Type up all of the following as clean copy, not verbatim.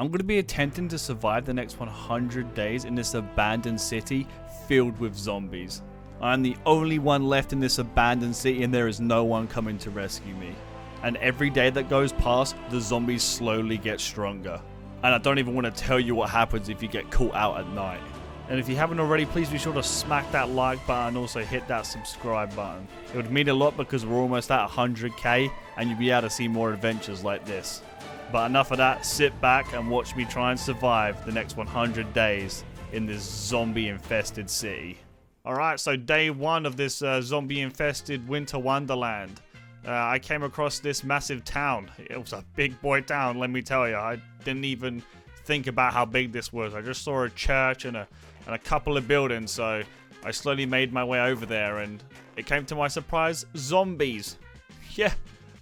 I'm going to be attempting to survive the next 100 days in this abandoned city filled with zombies. I'm the only one left in this abandoned city and there is no one coming to rescue me. And every day that goes past, the zombies slowly get stronger. And I don't even want to tell you what happens if you get caught out at night. And if you haven't already, please be sure to smack that like button and also hit that subscribe button. It would mean a lot because we're almost at 100k and you'll be able to see more adventures like this. But enough of that, sit back and watch me try and survive the next 100 days in this zombie infested city. Alright, so day one of this zombie infested winter wonderland. I came across this massive town. It was a big boy town, let me tell you. I didn't even think about how big this was. I just saw a church and a couple of buildings, so I slowly made my way over there and it came to my surprise, zombies. Yeah,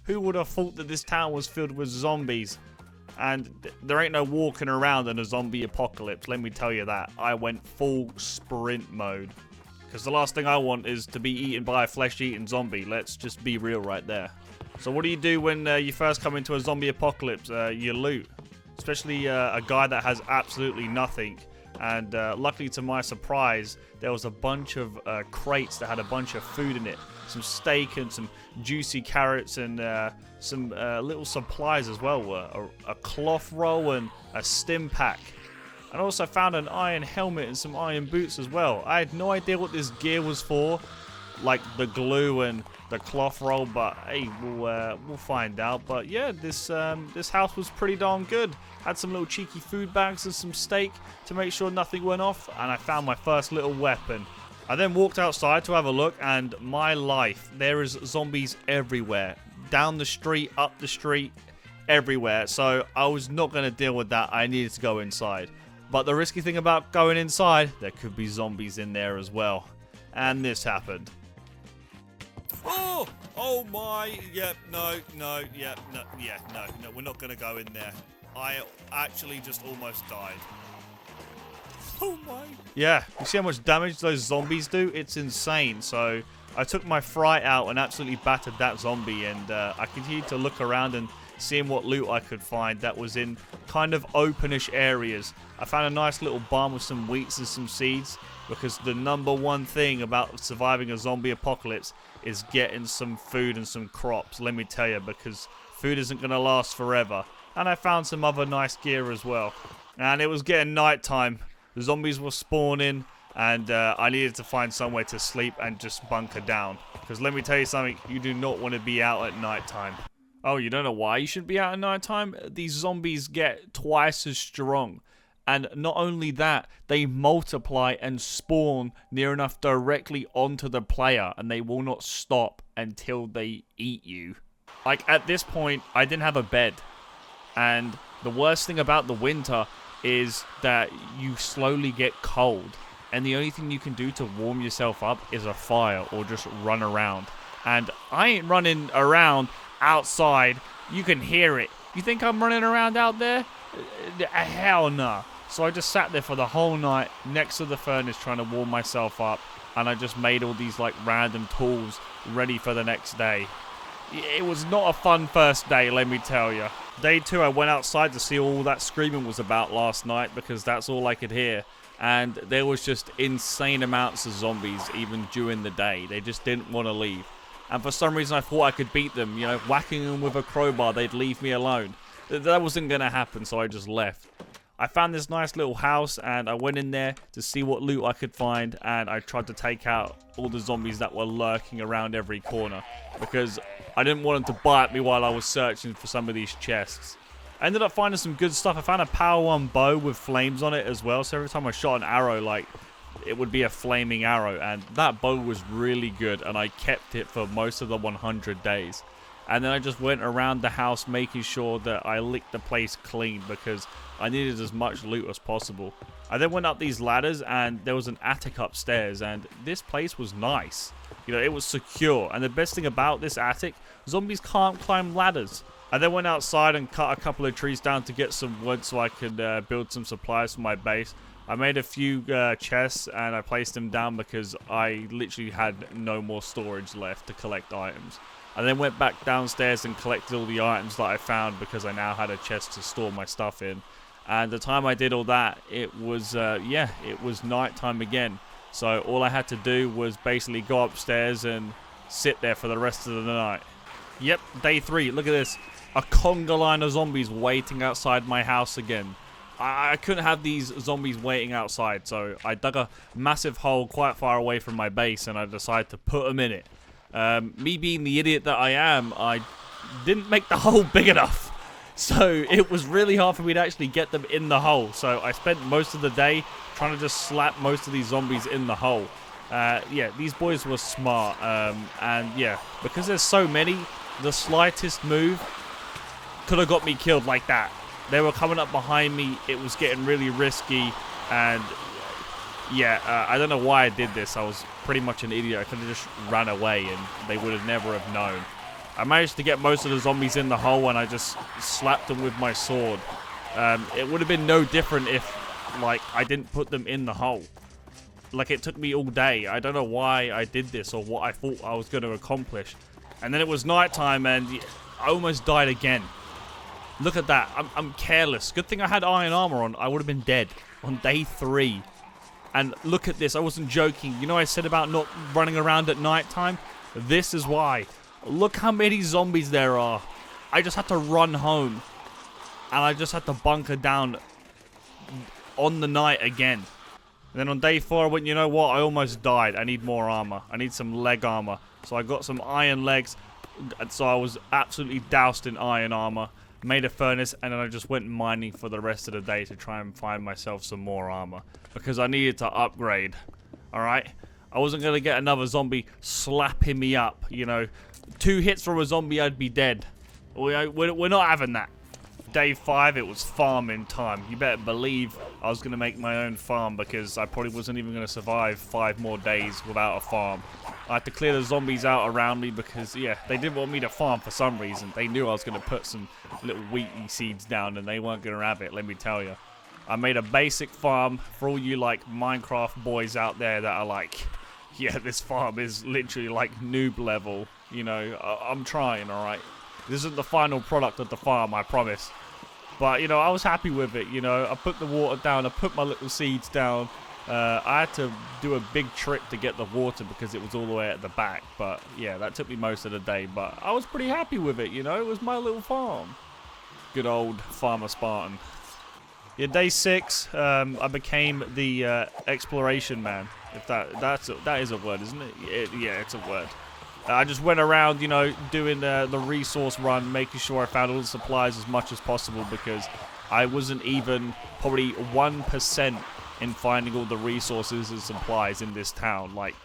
who would have thought that this town was filled with zombies? And there ain't no walking around in a zombie apocalypse, let me tell you that. I went full sprint mode. Because the last thing I want is to be eaten by a flesh-eating zombie. Let's just be real right there. So what do you do when you first come into a zombie apocalypse? You loot. Especially a guy that has absolutely nothing. And luckily to my surprise, there was a bunch of crates that had a bunch of food in it. Some steak and some juicy carrots and some little supplies as well. A cloth roll and a stim pack. And I also found an iron helmet and some iron boots as well. I had no idea what this gear was for, like the glue and the cloth roll, but hey, we'll find out. But yeah, this house was pretty darn good. Had some little cheeky food bags and some steak to make sure nothing went off, and I found my first little weapon. I then walked outside to have a look, and my life, there is zombies everywhere. Down the street, up the street, everywhere. So I was not going to deal with that. I needed to go inside. But the risky thing about going inside, there could be zombies in there as well. And this happened. Oh my, yep, no, we're not going to go in there. I actually just almost died. Oh my. Yeah, you see how much damage those zombies do? It's insane. So I took my fright out and absolutely battered that zombie, and I continued to look around and seeing what loot I could find that was in kind of openish areas. I found a nice little barn with some wheats and some seeds, because the number one thing about surviving a zombie apocalypse is getting some food and some crops, let me tell you, because food isn't going to last forever. And I found some other nice gear as well. And it was getting nighttime. The zombies were spawning, and I needed to find somewhere to sleep and just bunker down. Because let me tell you something, you do not want to be out at nighttime. Oh, you don't know why you shouldn't be out at nighttime? These zombies get twice as strong. And not only that, they multiply and spawn near enough directly onto the player, and they will not stop until they eat you. Like, at this point, I didn't have a bed. And the worst thing about the winter is that you slowly get cold. And the only thing you can do to warm yourself up is a fire or just run around. And I ain't running around outside. You can hear it. You think I'm running around out there? Hell no. So I just sat there for the whole night next to the furnace trying to warm myself up, and I just made all these like random tools ready for the next day. It was not a fun first day, let me tell you. Day two, I went outside to see all that screaming was about last night, because that's all I could hear. And there was just insane amounts of zombies even during the day. They just didn't want to leave. And for some reason I thought I could beat them, you know, whacking them with a crowbar, they'd leave me alone. That wasn't going to happen, so I just left. I found this nice little house, and I went in there to see what loot I could find, and I tried to take out all the zombies that were lurking around every corner, because I didn't want them to bite me while I was searching for some of these chests. I ended up finding some good stuff. I found a Power 1 bow with flames on it as well, so every time I shot an arrow, like, it would be a flaming arrow, and that bow was really good, and I kept it for most of the 100 days. And then I just went around the house making sure that I licked the place clean, because I needed as much loot as possible. I then went up these ladders, and there was an attic upstairs, and this place was nice. You know, it was secure, and the best thing about this attic, zombies can't climb ladders. I then went outside and cut a couple of trees down to get some wood so I could build some supplies for my base. I made a few chests, and I placed them down because I literally had no more storage left to collect items. I then went back downstairs and collected all the items that I found, because I now had a chest to store my stuff in. And the time I did all that, it was, yeah, it was nighttime again. So all I had to do was basically go upstairs and sit there for the rest of the night. Yep, day 3. Look at this. A conga line of zombies waiting outside my house again. I couldn't have these zombies waiting outside, so I dug a massive hole quite far away from my base and I decided to put them in it. Me being the idiot that I am, I didn't make the hole big enough. So it was really hard for me to actually get them in the hole. So I spent most of the day trying to just slap most of these zombies in the hole. Yeah, these boys were smart. And yeah, because there's so many, the slightest move could have got me killed like that. They were coming up behind me. It was getting really risky. And yeah, I don't know why I did this. I was pretty much an idiot. I could have just ran away and they would have never have known. I managed to get most of the zombies in the hole and I just slapped them with my sword. It would have been no different if, like, I didn't put them in the hole. Like, it took me all day. I don't know why I did this or what I thought I was going to accomplish. And then it was nighttime and I almost died again. Look at that. I'm careless. Good thing I had iron armor on. I would have been dead on day 3. And look at this. I wasn't joking. You know I said about not running around at nighttime? This is why. Look how many zombies there are. I just had to run home. And I just had to bunker down on the night again. And then on day 4, I went, you know what? I almost died. I need more armor. I need some leg armor. So I got some iron legs. So I was absolutely doused in iron armor. Made a furnace. And then I just went mining for the rest of the day to try and find myself some more armor. Because I needed to upgrade. Alright? I wasn't going to get another zombie slapping me up, you know. 2 hits from a zombie, I'd be dead. We're not having that. Day 5, it was farming time. You better believe I was going to make my own farm because I probably wasn't even going to survive 5 more days without a farm. I had to clear the zombies out around me because, yeah, they didn't want me to farm for some reason. They knew I was going to put some little wheaty seeds down and they weren't going to have it, let me tell you. I made a basic farm for all you, like, Minecraft boys out there that are like, yeah, this farm is literally like noob level. You know, I'm trying, alright? This isn't the final product of the farm, I promise. But, you know, I was happy with it, you know. I put the water down, I put my little seeds down. I had to do a big trick to get the water because it was all the way at the back. But, yeah, that took me most of the day. But I was pretty happy with it, you know. It was my little farm. Good old Farmer Spartan. Yeah, day 6, I became the exploration man. If that is a word, isn't it? Yeah, it's a word. I just went around, you know, doing the resource run, making sure I found all the supplies as much as possible because I wasn't even probably 1% in finding all the resources and supplies in this town. Like,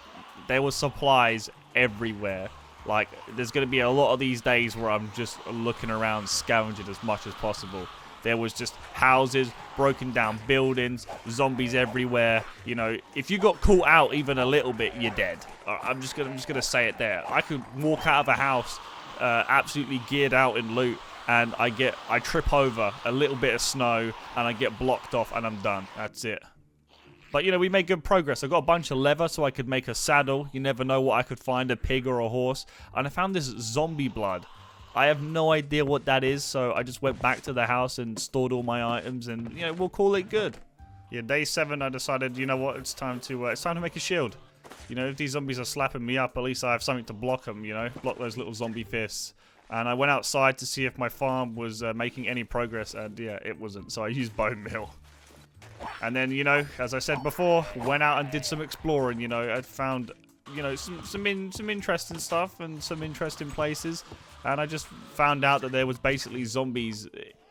there were supplies everywhere. Like, there's going to be a lot of these days where I'm just looking around, scavenging as much as possible. There was just houses, broken down buildings, zombies everywhere. You know, if you got caught out even a little bit, you're dead. I'm just gonna say it there. I could walk out of a house, absolutely geared out in loot, and I trip over a little bit of snow, and I get blocked off, and I'm done. That's it. But, you know, we made good progress. I got a bunch of leather so I could make a saddle. You never know what I could find, a pig or a horse. And I found this zombie blood. I have no idea what that is, so I just went back to the house and stored all my items, and, you know, we'll call it good. Yeah, day 7, I decided, you know what, it's time to make a shield. You know, if these zombies are slapping me up, at least I have something to block them, you know, block those little zombie fists. And I went outside to see if my farm was making any progress, and yeah, it wasn't, so I used bone meal. And then, you know, as I said before, went out and did some exploring, you know, I found, you know, some interesting stuff and some interesting places. And I just found out that there was basically zombies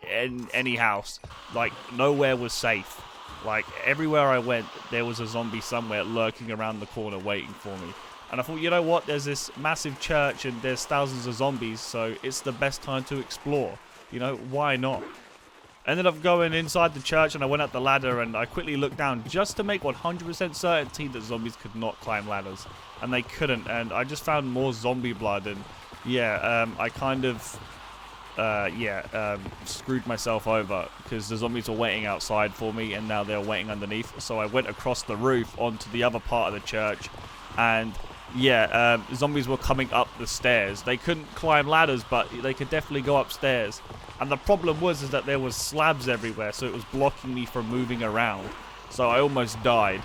in any house. Like, nowhere was safe. Like, everywhere I went, there was a zombie somewhere lurking around the corner waiting for me. And I thought, you know what, there's this massive church and there's thousands of zombies, so it's the best time to explore. You know, why not? Ended up going inside the church and I went up the ladder and I quickly looked down just to make 100% certainty that zombies could not climb ladders. And they couldn't, and I just found more zombie blood, and yeah, I kind of, screwed myself over because the zombies were waiting outside for me and now they're waiting underneath. So I went across the roof onto the other part of the church, and yeah, zombies were coming up the stairs. They couldn't climb ladders, but they could definitely go upstairs. And the problem was that there was slabs everywhere, so it was blocking me from moving around. So I almost died.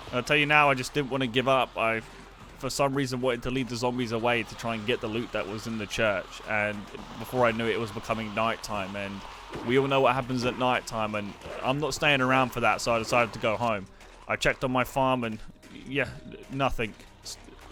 And I'll tell you now, I just didn't want to give up. I, for some reason, wanted to lead the zombies away to try and get the loot that was in the church. And before I knew it, it was becoming nighttime. And we all know what happens at nighttime. And I'm not staying around for that, so I decided to go home. I checked on my farm and, yeah, nothing.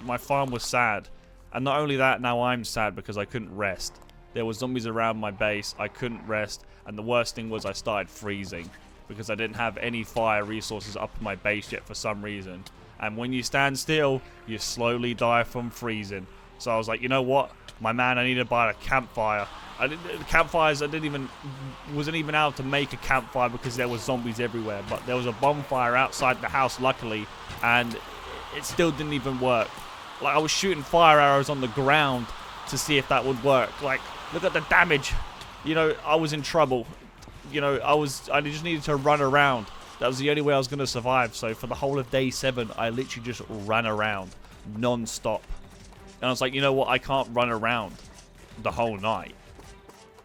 My farm was sad. And not only that, now I'm sad because I couldn't rest. There were zombies around my base, I couldn't rest, and the worst thing was I started freezing because I didn't have any fire resources up in my base yet for some reason. And when you stand still, you slowly die from freezing. So I was like, you know what? My man, I need to buy a campfire. Campfires, wasn't even able to make a campfire because there were zombies everywhere. But there was a bonfire outside the house, luckily, and it still didn't even work. Like, I was shooting fire arrows on the ground to see if that would work. Like, look at the damage. You know, I was in trouble. You know, I just needed to run around. That was the only way I was going to survive. So for the whole of day 7, I literally just ran around non-stop. And I was like, you know what? I can't run around the whole night.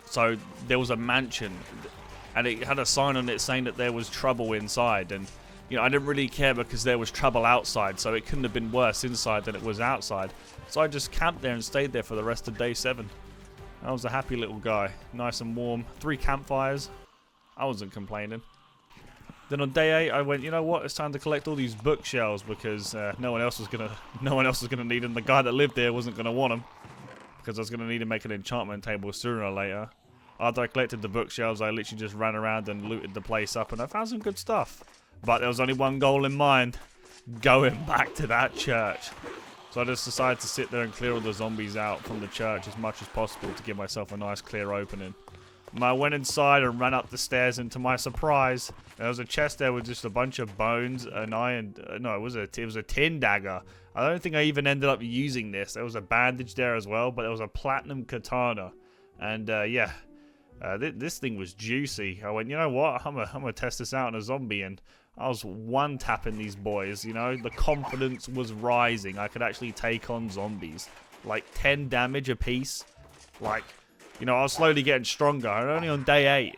So there was a mansion, and it had a sign on it saying that there was trouble inside. And you know, I didn't really care because there was trouble outside, so it couldn't have been worse inside than it was outside. So I just camped there and stayed there for the rest of day 7. I was a happy little guy, nice and warm. 3 campfires. I wasn't complaining. Then on day 8, I went, you know what? It's time to collect all these bookshelves because no one else was gonna need them. The guy that lived there wasn't gonna want them because I was gonna need to make an enchantment table sooner or later. After I collected the bookshelves, I literally just ran around and looted the place up, and I found some good stuff. But there was only one goal in mind, going back to that church. So I just decided to sit there and clear all the zombies out from the church as much as possible to give myself a nice clear opening. And I went inside and ran up the stairs, and to my surprise, there was a chest there with just a bunch of bones, an iron, no, it was a tin dagger. I don't think I even ended up using this. There was a bandage there as well, but there was a platinum katana. And yeah, this thing was juicy. I went, you know what, I'm gonna test this out on a zombie, and I was one-tapping these boys, you know. The confidence was rising. I could actually take on zombies. Like 10 damage a piece. Like, you know, I was slowly getting stronger. I'm only on day 8.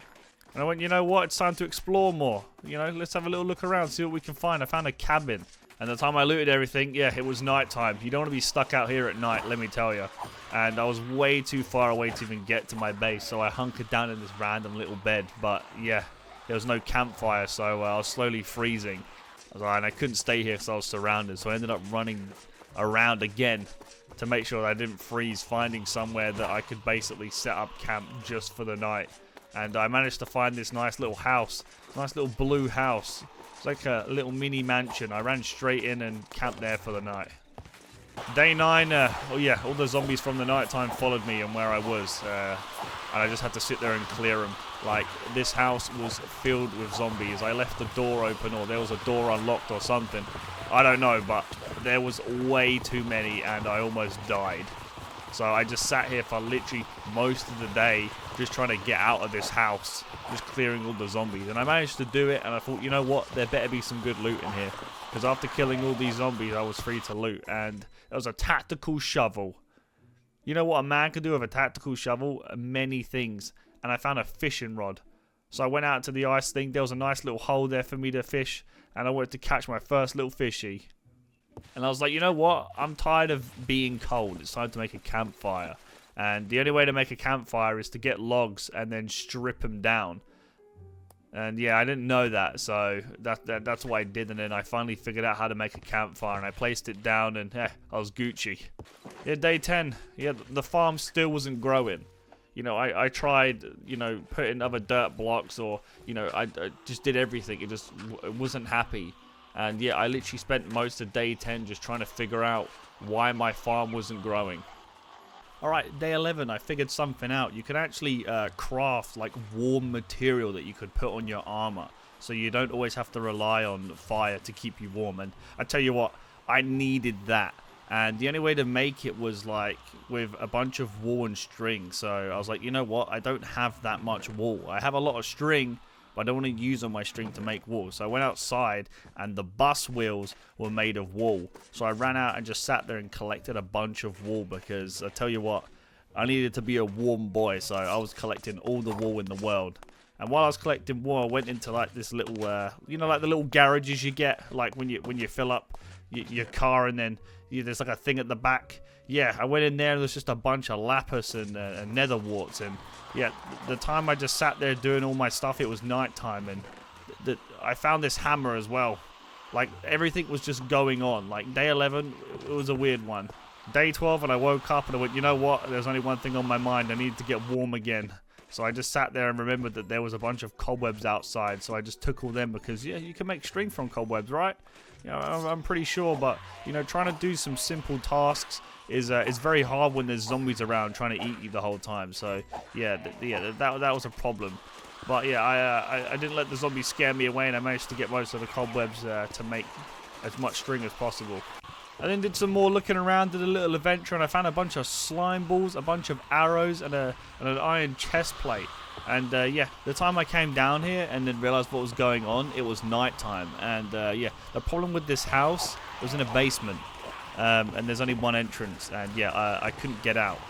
And I went, you know what? It's time to explore more. You know, let's have a little look around, see what we can find. I found a cabin. And the time I looted everything, yeah, it was nighttime. You don't want to be stuck out here at night, let me tell you. And I was way too far away to even get to my base, so I hunkered down in this random little bed. But, yeah. There was no campfire, so I was slowly freezing. And I couldn't stay here because I was surrounded. So I ended up running around again to make sure that I didn't freeze, finding somewhere that I could basically set up camp just for the night. And I managed to find this nice little house, nice little blue house. It's like a little mini mansion. I ran straight in and camped there for the night. Day 9, oh yeah, all the zombies from the nighttime followed me and where I was. And I just had to sit there and clear them. Like, this house was filled with zombies. I left the door open, or there was a door unlocked or something. I don't know, but there was way too many and I almost died. So I just sat here for literally most of the day just trying to get out of this house, just clearing all the zombies. And I managed to do it, and I thought, you know what, there better be some good loot in here. Because after killing all these zombies, I was free to loot. And there was a tactical shovel. You know what a man could do with a tactical shovel? Many things. And I found a fishing rod. So I went out to the ice thing. There was a nice little hole there for me to fish. And I wanted to catch my first little fishy. And I was like, you know what? I'm tired of being cold. It's time to make a campfire. And the only way to make a campfire is to get logs and then strip them down. And yeah, I didn't know that. So that's what I did. And then I finally figured out how to make a campfire. And I placed it down and I was Gucci. Yeah, day 10. Yeah, the farm still wasn't growing. You know, I tried, you know, putting other dirt blocks, or, you know, I just did everything. It just wasn't happy. And yeah, I literally spent most of day 10 just trying to figure out why my farm wasn't growing. Alright, day 11, I figured something out. You can actually craft like warm material that you could put on your armor. So you don't always have to rely on fire to keep you warm. And I tell you what, I needed that. And the only way to make it was like with a bunch of wool and string. So I was like, you know what? I don't have that much wool. I have a lot of string, but I don't want to use all my string to make wool. So I went outside and the bus wheels were made of wool. So I ran out and just sat there and collected a bunch of wool because I tell you what, I needed to be a warm boy, so I was collecting all the wool in the world. And while I was collecting wool, I went into like this little, you know, like the little garages you get, like when you fill up your car, and then there's like a thing at the back. Yeah, I went in there and there's just a bunch of lapis and nether warts, and yeah, the time I just sat there doing all my stuff, it was nighttime, and I found this hammer as well. Like everything was just going on. Like day 11, it was a weird one. Day 12, and I woke up and I went, you know what? There's only one thing on my mind. I needed to get warm again. So I just sat there and remembered that there was a bunch of cobwebs outside. So I just took all them because, yeah, you can make string from cobwebs, right? You know, I'm pretty sure. But, you know, trying to do some simple tasks is very hard when there's zombies around trying to eat you the whole time. So, yeah, that was a problem. But, yeah, I didn't let the zombies scare me away, and I managed to get most of the cobwebs to make as much string as possible. I then did some more looking around, did a little adventure, and I found a bunch of slime balls, a bunch of arrows, and an iron chest plate. And yeah, the time I came down here and then realized what was going on, it was nighttime. And yeah, the problem with this house was in a basement, and there's only one entrance. And yeah, I couldn't get out.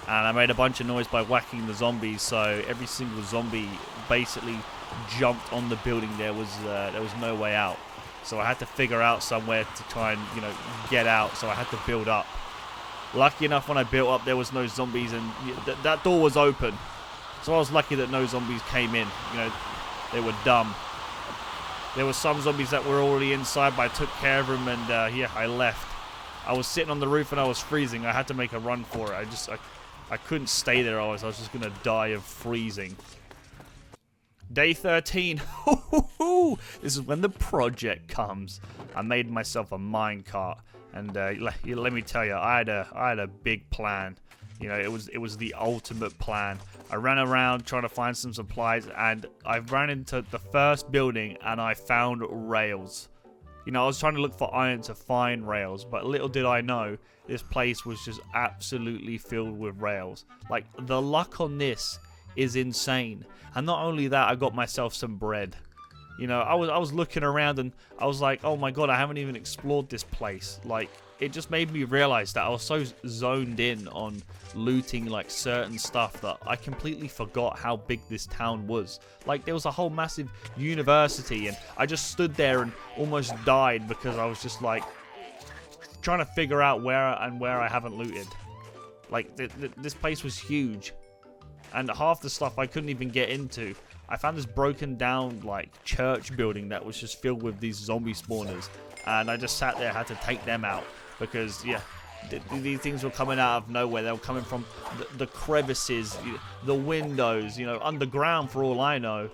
And I made a bunch of noise by whacking the zombies, so every single zombie basically jumped on the building. There was no way out. So I had to figure out somewhere to try and, you know, get out. So I had to build up. Lucky enough, when I built up, there was no zombies, and that door was open. So I was lucky that no zombies came in. You know, they were dumb. There were some zombies that were already inside, but I took care of them, and yeah, I left. I was sitting on the roof and I was freezing. I had to make a run for it. I couldn't stay there. I was just gonna die of freezing. Day 13. This is when the project comes. I made myself a minecart, and let me tell you, I had a big plan. You know, it was the ultimate plan. I ran around trying to find some supplies, and I ran into the first building, and I found rails. You know, I was trying to look for iron to find rails, but little did I know, this place was just absolutely filled with rails. Like, the luck on this is insane. And not only that, I got myself some bread. You know, I was looking around and I was like, oh my god, I haven't even explored this place. Like, it just made me realize that I was so zoned in on looting like certain stuff that I completely forgot how big this town was. Like, there was a whole massive university, and I just stood there and almost died because I was just like trying to figure out where I haven't looted. Like, this place was huge. And half the stuff I couldn't even get into. I found this broken down like church building that was just filled with these zombie spawners. And I just sat there, had to take them out. Because, yeah, these things were coming out of nowhere. They were coming from the crevices, the windows, you know, underground for all I know.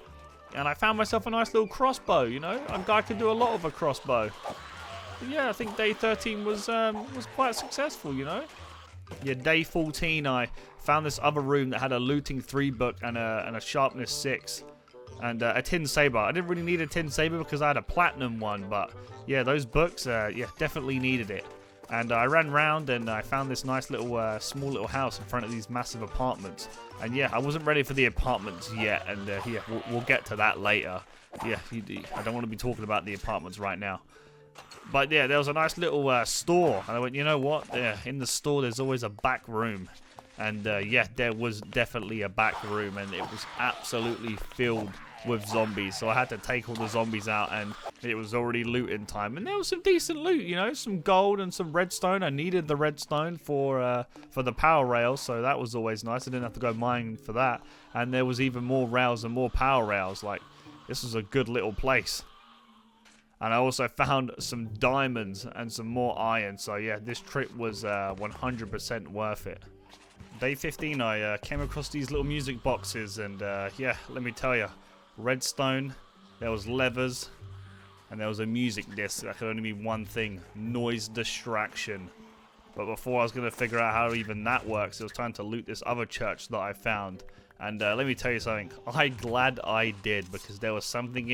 And I found myself a nice little crossbow, you know. A guy could do a lot with a crossbow. But yeah, I think day 13 was quite successful, you know. Yeah, day 14, I found this other room that had a looting 3 book and a sharpness 6 and a tin saber. I didn't really need a tin saber because I had a platinum one, but yeah, those books, yeah, definitely needed it. And I ran round and I found this nice little small little house in front of these massive apartments. And yeah, I wasn't ready for the apartments yet, and yeah, we'll get to that later. Yeah, I don't want to be talking about the apartments right now. But yeah, there was a nice little store, and I went, you know what? Yeah, in the store, there's always a back room. And yeah, there was definitely a back room, and it was absolutely filled with zombies. So I had to take all the zombies out, and it was already looting time. And there was some decent loot, you know, some gold and some redstone. I needed the redstone for the power rails, so that was always nice. I didn't have to go mining for that. And there was even more rails and more power rails. Like, this was a good little place. And I also found some diamonds and some more iron. So yeah, this trip was 100% worth it. Day 15, I came across these little music boxes, and yeah, let me tell you, redstone, there was levers, and there was a music disc. That could only be one thing: noise distraction. But before I was going to figure out how even that works, it was time to loot this other church that I found. And let me tell you something, I'm glad I did, because there was something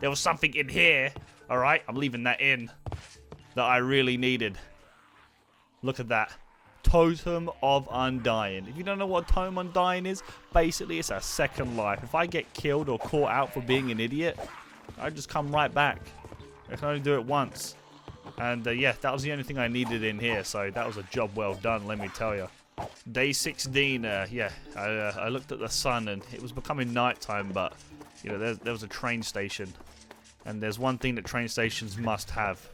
there was something in here, alright, I'm leaving that in, that I really needed. Look at that. Totem of Undying. If you don't know what Totem of Undying is, basically it's a second life. If I get killed or caught out for being an idiot, I just come right back. I can only do it once. And yeah, that was the only thing I needed in here, so that was a job well done, let me tell you. Day 16, yeah, I looked at the sun and it was becoming nighttime, but you know, there was a train station. And there's one thing that train stations must have: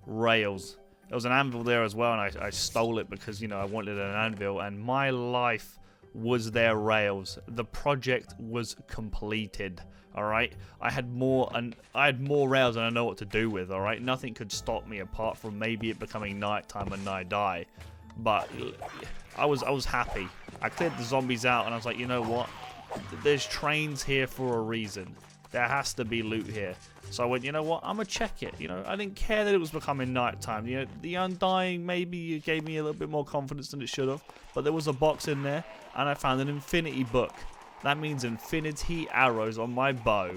rails. There was an anvil there as well, and I stole it because, you know, I wanted an anvil, and my life was their rails. The project was completed. All right, I had more rails than I know what to do with. All right, nothing could stop me apart from maybe it becoming nighttime and I die. But I was happy. I cleared the zombies out, and I was like, you know what? There's trains here for a reason. There has to be loot here. So I went, you know what? I'm gonna check it. You know, I didn't care that it was becoming nighttime. You know, the Undying maybe gave me a little bit more confidence than it should have. But there was a box in there, and I found an infinity book. That means infinity arrows on my bow,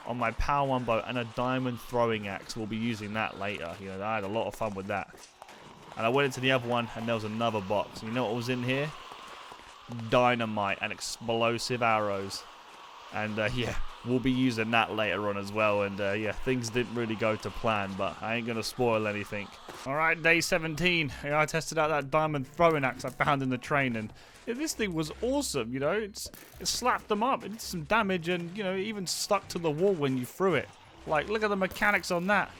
on my power 1 bow, and a diamond throwing axe. We'll be using that later. You know, I had a lot of fun with that. And I went into the other one, and there was another box. And you know what was in here? Dynamite and explosive arrows. And yeah, we'll be using that later on as well. And yeah, things didn't really go to plan, but I ain't gonna spoil anything. Alright, day 17. Yeah, I tested out that diamond throwing axe I found in the train, and yeah, this thing was awesome. You know, it slapped them up, it did some damage, and you know, it even stuck to the wall when you threw it. Like, look at the mechanics on that.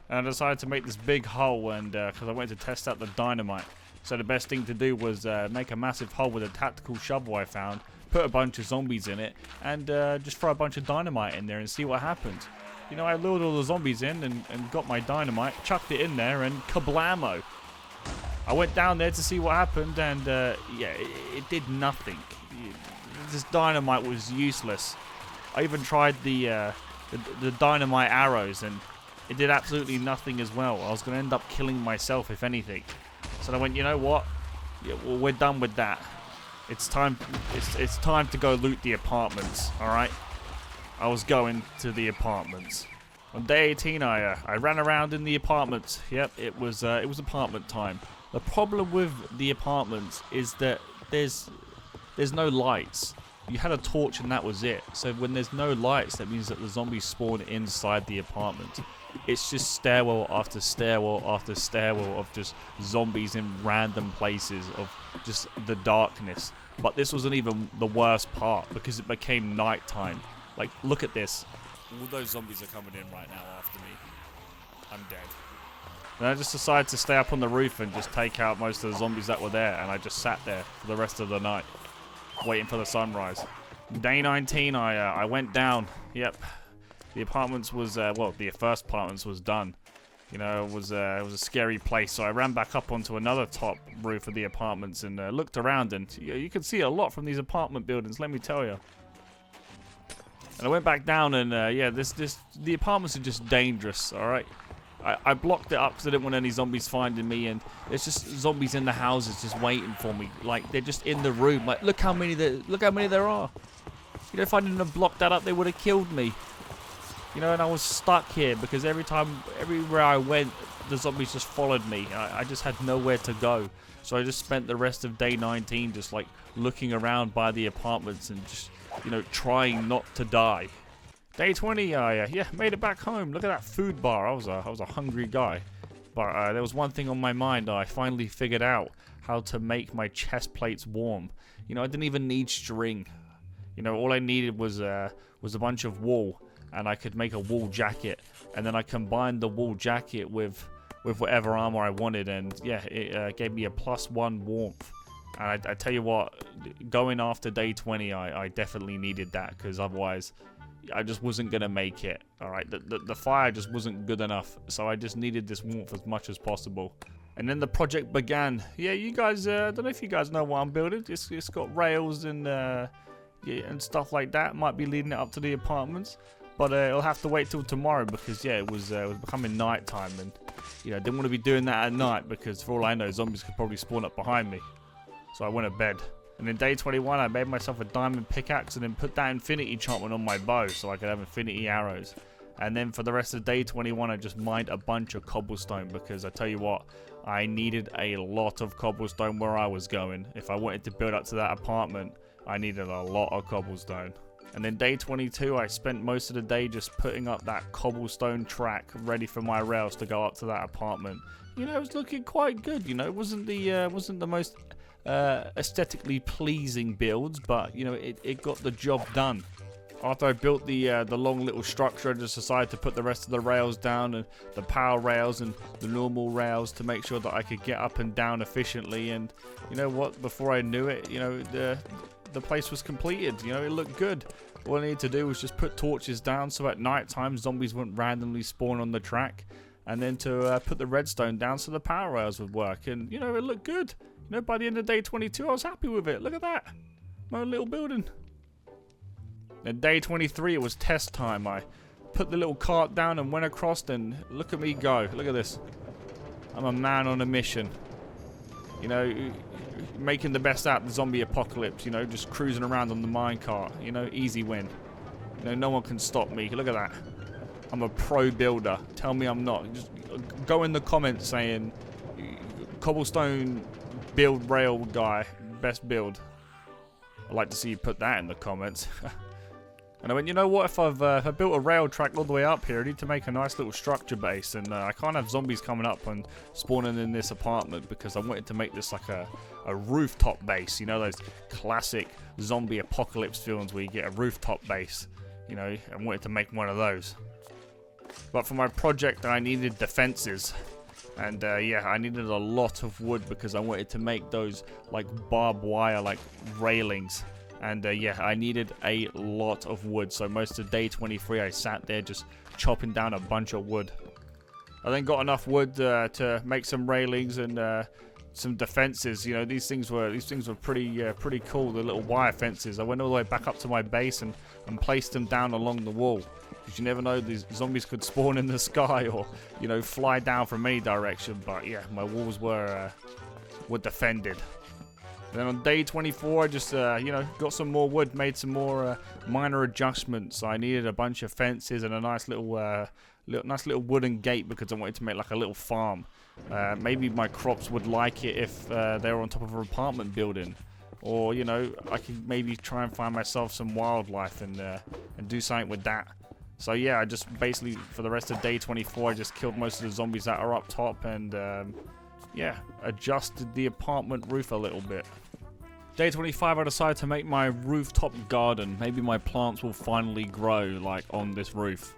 And I decided to make this big hole, and because I wanted to test out the dynamite. So the best thing to do was make a massive hole with a tactical shovel I found, put a bunch of zombies in it, and just throw a bunch of dynamite in there and see what happens. You know, I lured all the zombies in and got my dynamite, chucked it in there, and kablamo. I went down there to see what happened, and yeah, it did nothing. This dynamite was useless. I even tried the dynamite arrows, and it did absolutely nothing as well. I was going to end up killing myself, if anything. So I went, you know what? Yeah, well, we're done with that. It's time to go loot the apartments, alright? I was going to the apartments. On day 18, I ran around in the apartments. Yep, it was apartment time. The problem with the apartments is that there's no lights. You had a torch and that was it. So when there's no lights, that means that the zombies spawn inside the apartment. It's just stairwell after stairwell after stairwell of just zombies in random places of just the darkness. But this wasn't even the worst part because it became nighttime. Like, look at this. All those zombies are coming in right now after me. I'm dead. And I just decided to stay up on the roof and just take out most of the zombies that were there. And I just sat there for the rest of the night, waiting for the sunrise. Day 19, I went down. Yep. The apartments was, well, the first apartments was done. You know, it was a scary place. So I ran back up onto another top roof of the apartments and looked around. And you could see a lot from these apartment buildings, let me tell you. And I went back down and, yeah, the apartments are just dangerous, alright? I blocked it up because I didn't want any zombies finding me, and there's just zombies in the houses just waiting for me. Like, they're just in the room. Like, look how many there are. You know, if I didn't have blocked that up, they would have killed me. You know, and I was stuck here because everywhere I went, the zombies just followed me. I just had nowhere to go. So I just spent the rest of day 19 just like looking around by the apartments and just, you know, trying not to die. Day 20, yeah, made it back home. Look at that food bar. I was a hungry guy. But there was one thing on my mind. I finally figured out how to make my chest plates warm. You know, I didn't even need string. You know, all I needed was a bunch of wool, and I could make a wool jacket. And then I combined the wool jacket with whatever armor I wanted, and yeah, it gave me a +1 warmth. And I tell you what, going after day 20, I definitely needed that, because otherwise I just wasn't gonna make it. All right, the fire just wasn't good enough, so I just needed this warmth as much as possible. And then the project began. Yeah, you guys, I don't know if you guys know what I'm building. It's got rails and yeah, and stuff like that. Might be leading it up to the apartments, but it'll have to wait till tomorrow because yeah, it was becoming night time, and you know, I didn't want to be doing that at night because for all I know, zombies could probably spawn up behind me. So I went to bed. And in day 21, I made myself a diamond pickaxe and then put that infinity enchantment on my bow so I could have infinity arrows. And then for the rest of day 21, I just mined a bunch of cobblestone because I tell you what, I needed a lot of cobblestone where I was going. If I wanted to build up to that apartment, I needed a lot of cobblestone. And then day 22, I spent most of the day just putting up that cobblestone track ready for my rails to go up to that apartment. You know, it was looking quite good. You know, it wasn't the most aesthetically pleasing builds, but you know, it got the job done. After I built the long little structure, I just decided to put the rest of the rails down, and the power rails and the normal rails, to make sure that I could get up and down efficiently. And you know what? Before I knew it, you know, the place was completed. You know, it looked good. All I needed to do was just put torches down, so at night time zombies wouldn't randomly spawn on the track, and then to put the redstone down so the power rails would work. And you know, it looked good. You know, by the end of day 22, I was happy with it. Look at that, my own little building. And day 23, it was test time. I put the little cart down and went across, and look at me go. Look at this. I'm a man on a mission. You know, making the best out of the zombie apocalypse. You know, just cruising around on the minecart. You know, easy win. You know, no one can stop me. Look at that. I'm a pro builder. Tell me I'm not. Just go in the comments saying, cobblestone build rail guy, best build. I'd like to see you put that in the comments. And I went, you know what, if I built a rail track all the way up here, I need to make a nice little structure base, and I can't have zombies coming up and spawning in this apartment, because I wanted to make this like a rooftop base. You know, those classic zombie apocalypse films where you get a rooftop base. You know, I wanted to make one of those. But for my project, I needed defenses. And yeah, I needed a lot of wood, because I wanted to make those like barbed wire like railings. And yeah, I needed a lot of wood. So most of day 23, I sat there just chopping down a bunch of wood. I then got enough wood to make some railings and some defenses. You know, these things were pretty cool. The little wire fences. I went all the way back up to my base and placed them down along the wall, because you never know, these zombies could spawn in the sky, or you know, fly down from any direction. But yeah, my walls were defended. Then on day 24, I just, you know, got some more wood, made some more minor adjustments. I needed a bunch of fences and a nice little wooden gate, because I wanted to make like a little farm. Maybe my crops would like it if they were on top of an apartment building. Or, you know, I could maybe try and find myself some wildlife and do something with that. So yeah, I just basically, for the rest of day 24, I just killed most of the zombies that are up top, and yeah, adjusted the apartment roof a little bit. Day 25, I decided to make my rooftop garden. Maybe my plants will finally grow, like, on this roof.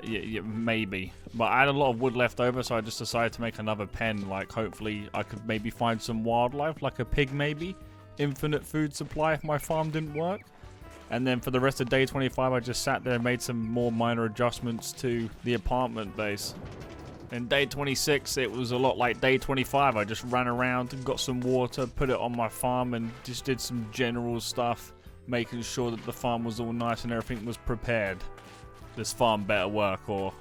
Yeah, maybe. But I had a lot of wood left over, so I just decided to make another pen. Like, hopefully I could maybe find some wildlife, like a pig maybe. Infinite food supply if my farm didn't work. And then for the rest of day 25, I just sat there and made some more minor adjustments to the apartment base. In day 26, it was a lot like day 25. I just ran around and got some water, put it on my farm, and just did some general stuff, making sure that the farm was all nice and everything was prepared. This farm better work, or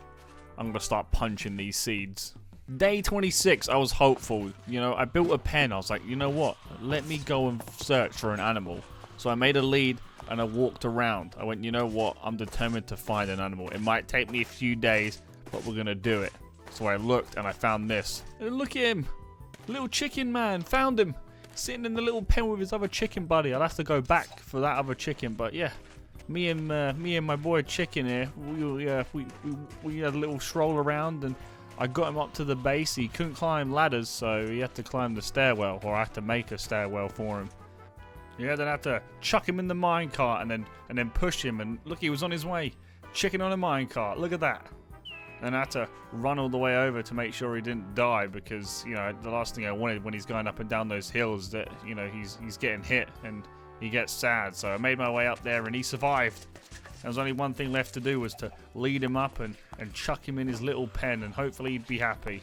I'm going to start punching these seeds. Day 26, I was hopeful. You know, I built a pen. I was like, you know what? Let me go and search for an animal. So I made a lead and I walked around. I went, you know what? I'm determined to find an animal. It might take me a few days, but we're going to do it. So I looked and I found this. Look at him. Little chicken man. Found him. Sitting in the little pen with his other chicken buddy. I'll have to go back for that other chicken. But yeah, me and my boy Chicken here, we had a little stroll around, and I got him up to the base. He couldn't climb ladders, so he had to climb the stairwell, or I had to make a stairwell for him. Yeah, then I had to chuck him in the minecart and then push him, and look, he was on his way. Chicken on a minecart. Look at that. And I had to run all the way over to make sure he didn't die, because, you know, the last thing I wanted when he's going up and down those hills, that, you know, he's getting hit and he gets sad. So I made my way up there and he survived. There was only one thing left to do, was to lead him up and chuck him in his little pen, and hopefully he'd be happy.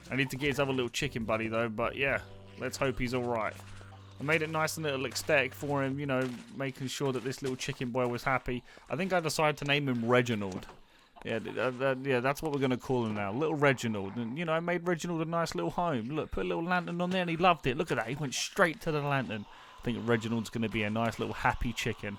I need to get his other little chicken buddy though, but yeah, let's hope he's alright. I made it nice and little aesthetic for him, you know, making sure that this little chicken boy was happy. I think I decided to name him Reginald. Yeah, that's what we're going to call him now. Little Reginald. And, you know, I made Reginald a nice little home. Look, put a little lantern on there and he loved it. Look at that. He went straight to the lantern. I think Reginald's going to be a nice little happy chicken.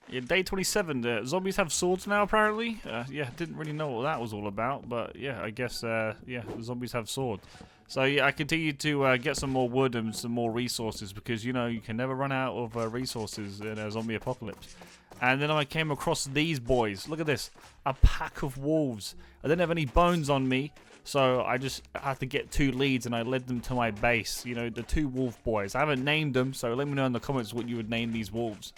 Yeah, day 27. Zombies have swords now, apparently. Yeah, didn't really know what that was all about. But, yeah, I guess, yeah, the zombies have swords. So, yeah, I continued to get some more wood and some more resources, because, you know, you can never run out of resources in a zombie apocalypse. And then I came across these boys. Look at this. A pack of wolves. I didn't have any bones on me, so I just had to get 2 leads, and I led them to my base. You know, the 2 wolf boys. I haven't named them, so let me know in the comments what you would name these wolves.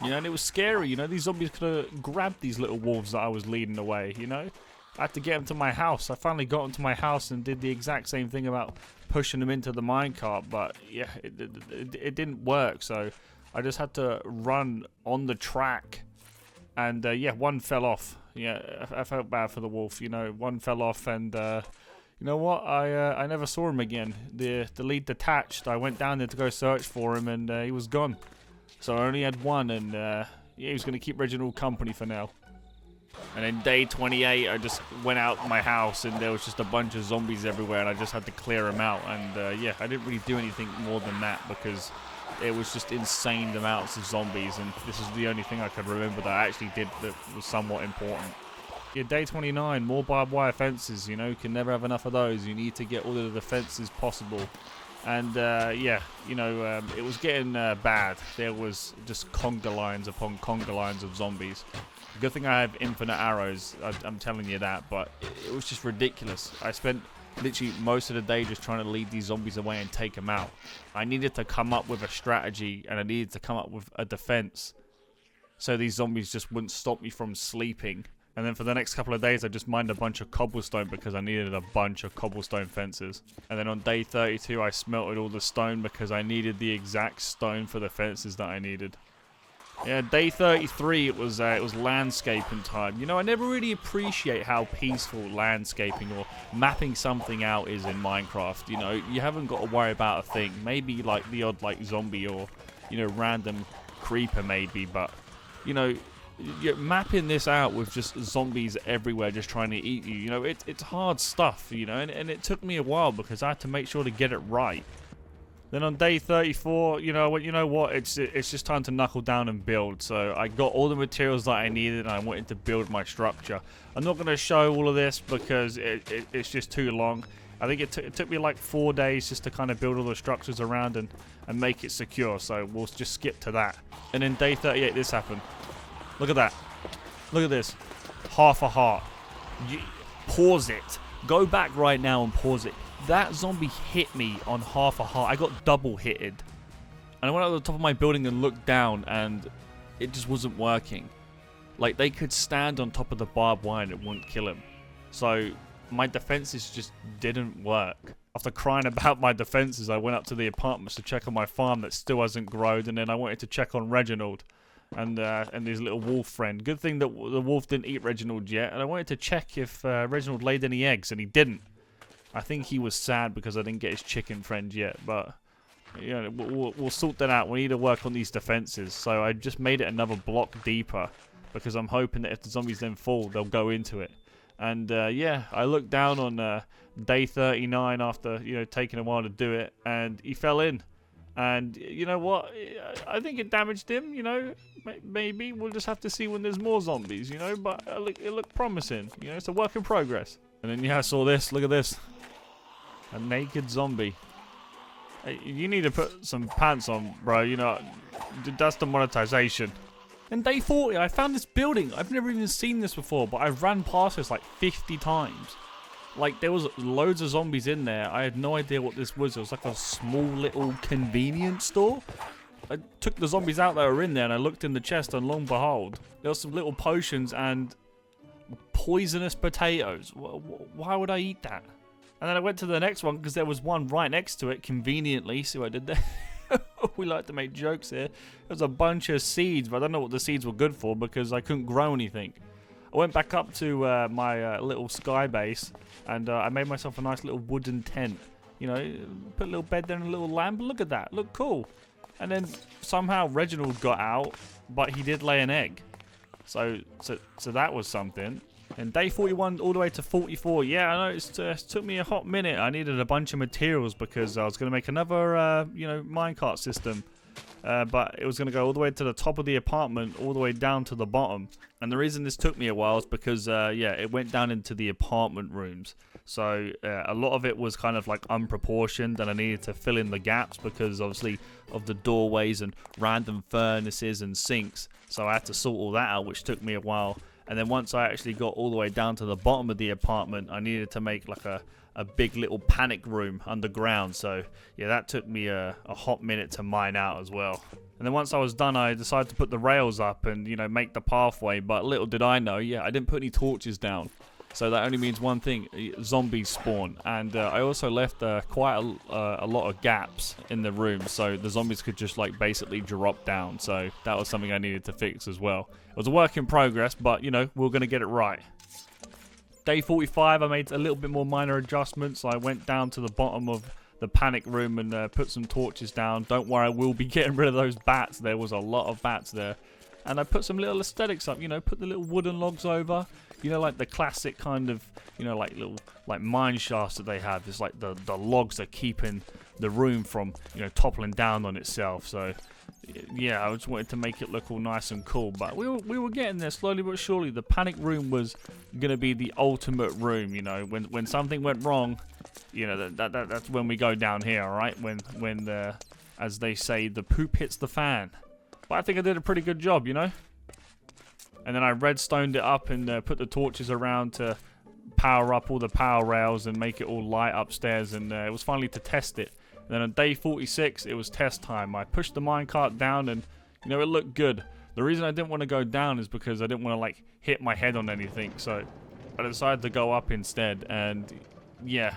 You know, and it was scary. You know, these zombies could have grabbed these little wolves that I was leading away, you know. I had to get them to my house. I finally got them to my house and did the exact same thing about pushing them into the minecart, but yeah, it didn't work, so I just had to run on the track, and yeah, one fell off. Yeah, I felt bad for the wolf, you know, one fell off, and you know what, I never saw him again. The lead detached. I went down there to go search for him, and he was gone. So I only had one, and yeah, he was going to keep Reginald company for now. And then day 28, I just went out my house, and there was just a bunch of zombies everywhere, and I just had to clear them out. And yeah, I didn't really do anything more than that because it was just insane amounts of zombies, and this is the only thing I could remember that I actually did that was somewhat important. Yeah, day 29, more barbed wire fences. You know, you can never have enough of those. You need to get all of the fences possible. And yeah, you know, it was getting bad. There was just conga lines upon conga lines of zombies. Good thing I have infinite arrows, I'm telling you that, but it was just ridiculous. I spent literally most of the day just trying to lead these zombies away and take them out. I needed to come up with a strategy, and I needed to come up with a defense so these zombies just wouldn't stop me from sleeping. And then for the next couple of days, I just mined a bunch of cobblestone because I needed a bunch of cobblestone fences. And then on day 32, I smelted all the stone because I needed the exact stone for the fences that I needed. Yeah, day 33, it was landscaping time. You know, I never really appreciate how peaceful landscaping or mapping something out is in Minecraft. You know, you haven't got to worry about a thing. Maybe like the odd like zombie or, you know, random creeper maybe, but you know, you're mapping this out with just zombies everywhere just trying to eat you. You know, it's hard stuff, you know, and it took me a while because I had to make sure to get it right. Then on day 34, you know what? It's just time to knuckle down and build. So I got all the materials that I needed, and I wanted to build my structure. I'm not going to show all of this because it's just too long. I think it took me like 4 days just to kind of build all the structures around and make it secure. So we'll just skip to that. And then day 38, this happened. Look at that. Look at this. Half a heart. Pause it. Go back right now and pause it. That zombie hit me on half a heart. I got double hitted. And I went up to the top of my building and looked down, and it just wasn't working. Like, they could stand on top of the barbed wire and it wouldn't kill him. So my defenses just didn't work. After crying about my defenses, I went up to the apartments to check on my farm that still hasn't grown, and then I wanted to check on Reginald and his little wolf friend. Good thing that the wolf didn't eat Reginald yet, and I wanted to check if Reginald laid any eggs, and he didn't. I think he was sad because I didn't get his chicken friend yet, but you know, we'll sort that out. We need to work on these defenses. So I just made it another block deeper because I'm hoping that if the zombies then fall, they'll go into it. And yeah, I looked down on day 39 after, you know, taking a while to do it, and he fell in. And you know what? I think it damaged him, you know. Maybe we'll just have to see when there's more zombies, you know. But it looked promising, you know. It's a work in progress. And then yeah, I saw this. Look at this. A naked zombie. Hey, you need to put some pants on, bro. You know, that's the monetization. And day 40, I found this building. I've never even seen this before, but I've ran past this like 50 times. Like, there was loads of zombies in there. I had no idea what this was. It was like a small little convenience store. I took the zombies out that were in there, and I looked in the chest, and lo and behold, there were some little potions and poisonous potatoes. Why would I eat that? And then I went to the next one because there was one right next to it, conveniently. See what I did there? We like to make jokes here. There was a bunch of seeds, but I don't know what the seeds were good for because I couldn't grow anything. I went back up to my little sky base, and I made myself a nice little wooden tent. You know, put a little bed there and a little lamp. Look at that. Look cool. And then somehow Reginald got out, but he did lay an egg. So that was something. And day 41 all the way to 44. Yeah, I know it took me a hot minute. I needed a bunch of materials because I was going to make another, you know, minecart system. but it was going to go all the way to the top of the apartment, all the way down to the bottom. And the reason this took me a while is because, yeah, it went down into the apartment rooms. So a lot of it was kind of like unproportioned, and I needed to fill in the gaps because obviously of the doorways and random furnaces and sinks. So I had to sort all that out, which took me a while. And then once I actually got all the way down to the bottom of the apartment, I needed to make like a big little panic room underground. So yeah, that took me a hot minute to mine out as well. And then once I was done, I decided to put the rails up and, you know, make the pathway. But little did I know, yeah, I didn't put any torches down. So that only means one thing, zombies spawn. And I also left quite a lot of gaps in the room, so the zombies could just like basically drop down. So that was something I needed to fix as well. It was a work in progress, but you know, we were going to get it right. Day 45, I made a little bit more minor adjustments. I went down to the bottom of the panic room and put some torches down. Don't worry, I will be getting rid of those bats. There was a lot of bats there. And I put some little aesthetics up, you know, put the little wooden logs over. You know, like the classic kind of, you know, like little like mine shafts that they have. It's like the logs are keeping the room from, you know, toppling down on itself. So yeah, I just wanted to make it look all nice and cool. But we were getting there slowly but surely. The panic room was gonna be the ultimate room. You know, when something went wrong, you know, that's when we go down here. All right, when the, as they say, the poop hits the fan. But I think I did a pretty good job, you know. And then I redstoned it up and put the torches around to power up all the power rails and make it all light upstairs. And it was finally to test it. And then on day 46, it was test time. I pushed the minecart down and, you know, it looked good. The reason I didn't want to go down is because I didn't want to, like, hit my head on anything. So I decided to go up instead. And, yeah,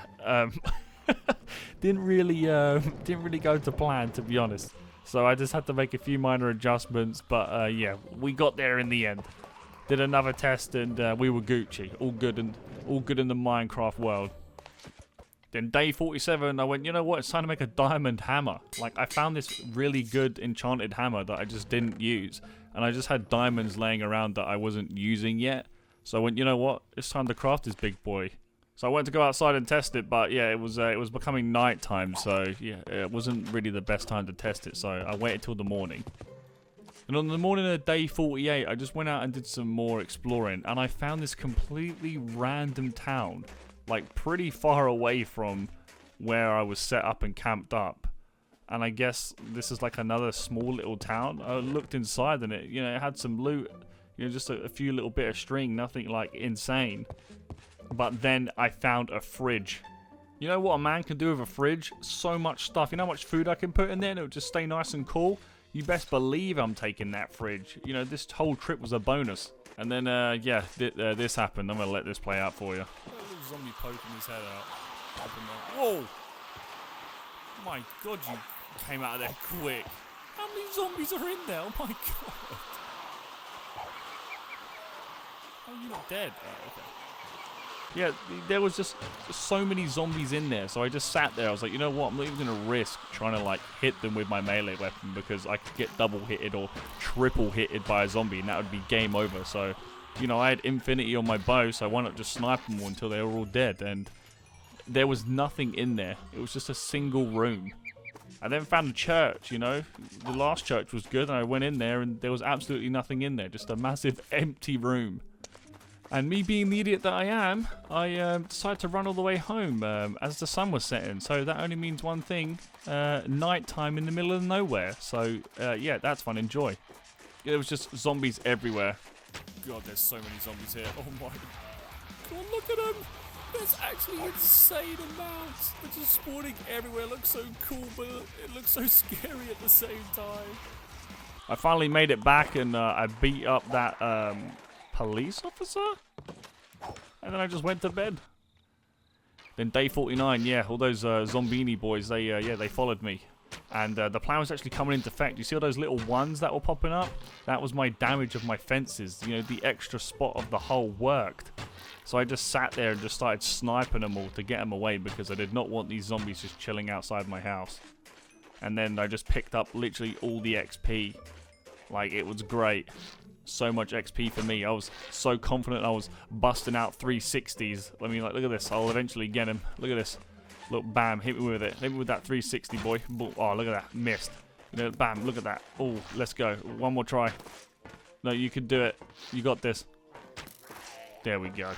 didn't really go to plan, to be honest. So I just had to make a few minor adjustments, but yeah, we got there in the end. Did another test and we were Gucci, all good in the Minecraft world. Then day 47, I went, you know what? It's time to make a diamond hammer. Like, I found this really good enchanted hammer that I just didn't use, and I just had diamonds laying around that I wasn't using yet. So I went, you know what? It's time to craft this big boy. So I went to go outside and test it, but yeah, it was becoming night time, so yeah, it wasn't really the best time to test it, so I waited till the morning. And on the morning of day 48, I just went out and did some more exploring, and I found this completely random town, like pretty far away from where I was set up and camped up. And I guess this is like another small little town. I looked inside and it had some loot, just a few little bit of string, nothing like insane. But then I found a fridge. You know what a man can do with a fridge? So much stuff. You know how much food I can put in there and it'll just stay nice and cool? You best believe I'm taking that fridge. You know, this whole trip was a bonus. And then, yeah, this happened. I'm going to let this play out for you. A little zombie poking his head out. Whoa! My God, you came out of there quick. How many zombies are in there? Oh my God. How are you not dead? Oh, okay. Yeah, there was just so many zombies in there, so I just sat there. I was like, you know what, I'm not even going to risk trying to, like, hit them with my melee weapon because I could get double hitted or triple hitted by a zombie, and that would be game over. So, you know, I had infinity on my bow, so why not just snipe them all until they were all dead? And there was nothing in there. It was just a single room. I then found a church, you know. The last church was good, and I went in there, and there was absolutely nothing in there, just a massive empty room. And me being the idiot that I am, I decided to run all the way home as the sun was setting. So that only means one thing, night time in the middle of nowhere. So yeah, that's fun, enjoy. There was just zombies everywhere. God, there's so many zombies here. Oh my God, look at them. There's actually insane amounts. They're just spawning everywhere. It looks so cool, but it looks so scary at the same time. I finally made it back and I beat up that police officer, and then I just went to bed. Then day 49, yeah, all those zombini boys, they followed me, and the plan was actually coming into effect. You see all those little ones that were popping up? That was my damage of my fences. You know, the extra spot of the hole worked. So I just sat there and just started sniping them all to get them away because I did not want these zombies just chilling outside my house. And then I just picked up literally all the XP. Like, it was great. So much XP for me. I was so confident I was busting out 360s. I mean, like, look at this. I'll eventually get him. Look at this. Look, bam, hit me with it. Hit me with that 360, boy. Oh, look at that. Missed. You know, bam, look at that. Oh, let's go. One more try. No, you can do it. You got this. There we go.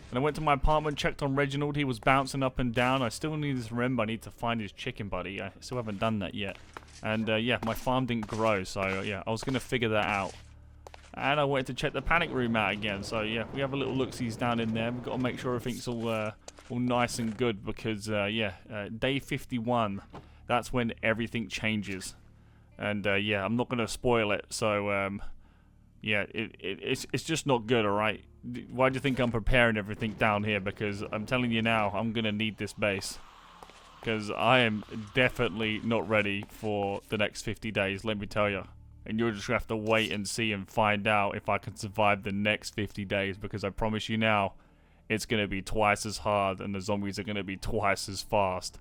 And I went to my apartment, checked on Reginald. He was bouncing up and down. I still need to remember I need to find his chicken buddy. I still haven't done that yet. And yeah, my farm didn't grow, so yeah, I was going to figure that out. And I wanted to check the panic room out again. So yeah, we have a little look-sees down in there. We've got to make sure everything's all nice and good because yeah, day 51, that's when everything changes. And yeah, I'm not going to spoil it. So yeah, it's just not good, alright? Why do you think I'm preparing everything down here? Because I'm telling you now, I'm going to need this base. Because I am definitely not ready for the next 50 days, let me tell you. And you'll just have to wait and see and find out if I can survive the next 50 days. Because I promise you now, it's going to be twice as hard and the zombies are going to be twice as fast.